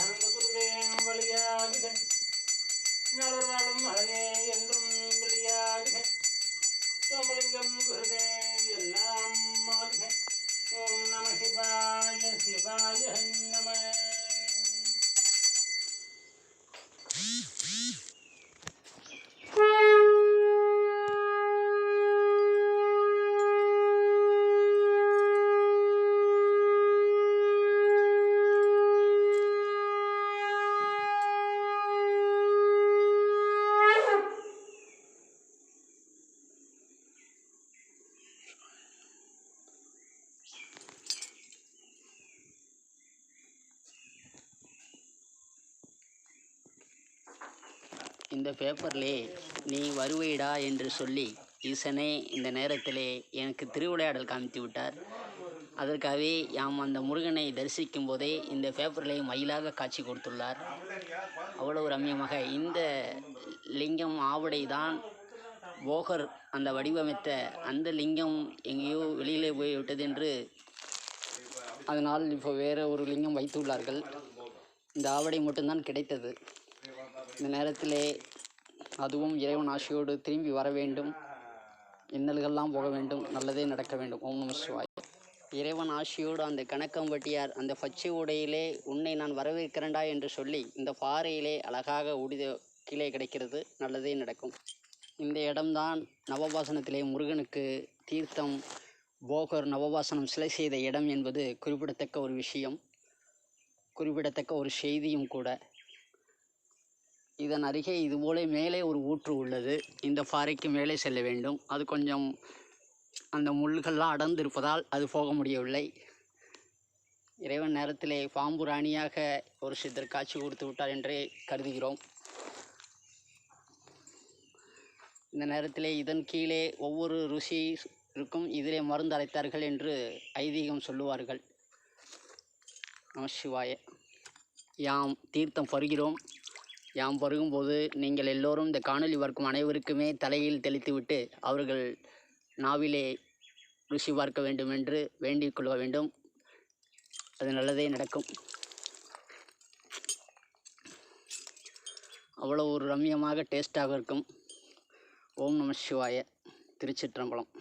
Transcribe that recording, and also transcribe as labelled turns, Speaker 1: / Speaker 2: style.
Speaker 1: ஆனந்த குருவேன் வழியாக நலராலும் மழையே என்றும் வெளியாக சோமலிங்கம் குருவே எல்லாம் மாறுக. ஓம் நம சிவாய சிவாய நம.
Speaker 2: இந்த பேப்பர்லே நீ வருவைடா என்று சொல்லி ஈசனே இந்த நேரத்திலே எனக்கு திருவிளையாடல் காமித்து விட்டார். அதற்காகவே யாம் அந்த முருகனை தரிசிக்கும் போதே இந்த பேப்பரிலே மயிலாக காட்சி கொடுத்துள்ளார். அவ்வளவு ரம்யமாக இந்த லிங்கம் ஆவடை தான் போகர் அந்த வடிவமைத்த அந்த லிங்கம் எங்கேயோ வெளியிலே போய்விட்டது என்று அதனால் இப்போ வேறு ஒரு லிங்கம் வைத்துள்ளார்கள். இந்த ஆவடை மட்டும்தான் கிடைத்தது. இந்த நேரத்திலே அதுவும் இறைவன் ஆசையோடு திரும்பி வர வேண்டும், இன்னல்கள்லாம் போக வேண்டும், நல்லதே நடக்க வேண்டும். ஓம் நம சிவாய. இறைவன் ஆசையோடு அந்த கணக்கம்பட்டியார் அந்த பச்சை உடையிலே உன்னை நான் வரவேற்கிறேன்டா என்று சொல்லி இந்த பாறையிலே அழகாக கீழே கிடைக்கிறது, நல்லதே நடக்கும். இந்த இடம்தான் நவபாசனத்திலே முருகனுக்கு தீர்த்தம் போகர் நவபாசனம் சிலை செய்த இடம் என்பது குறிப்பிடத்தக்க ஒரு விஷயம், குறிப்பிடத்தக்க ஒரு செய்தியும் கூட. இதன் அருகே இதுபோல மேலே ஒரு ஊற்று உள்ளது. இந்த பாறைக்கு மேலே செல்ல வேண்டும். அது கொஞ்சம் அந்த முள்கள்லாம் அடர்ந்திருப்பதால் அது போக முடியவில்லை. இறைவன் நேரத்திலே பாம்பு ராணியாக ஒரு சித்தர் காட்சி கொடுத்து விட்டார் என்றே கருதுகிறோம். இந்த நேரத்திலே இதன் கீழே ஒவ்வொரு ருசி இருக்கும், இதிலே மருந்து அரைத்தார்கள் என்று ஐதீகம் சொல்லுவார்கள். நம சிவாய. யாம் தீர்த்தம் பருகிறோம். யாம் பருகும்போது நீங்கள் எல்லோரும் இந்த காணொளி பார்க்கும் அனைவருக்குமே தலையில் தெளித்துவிட்டு அவர்கள் நாவிலே ருசி பார்க்க வேண்டும் என்று வேண்டிக் கொள்ள வேண்டும். அது நல்லதே நடக்கும். அவ்வளோ ஒரு ரம்யமாக டேஸ்டாக இருக்கும். ஓம் நம சிவாய. திருச்சிற்றம்பலம்.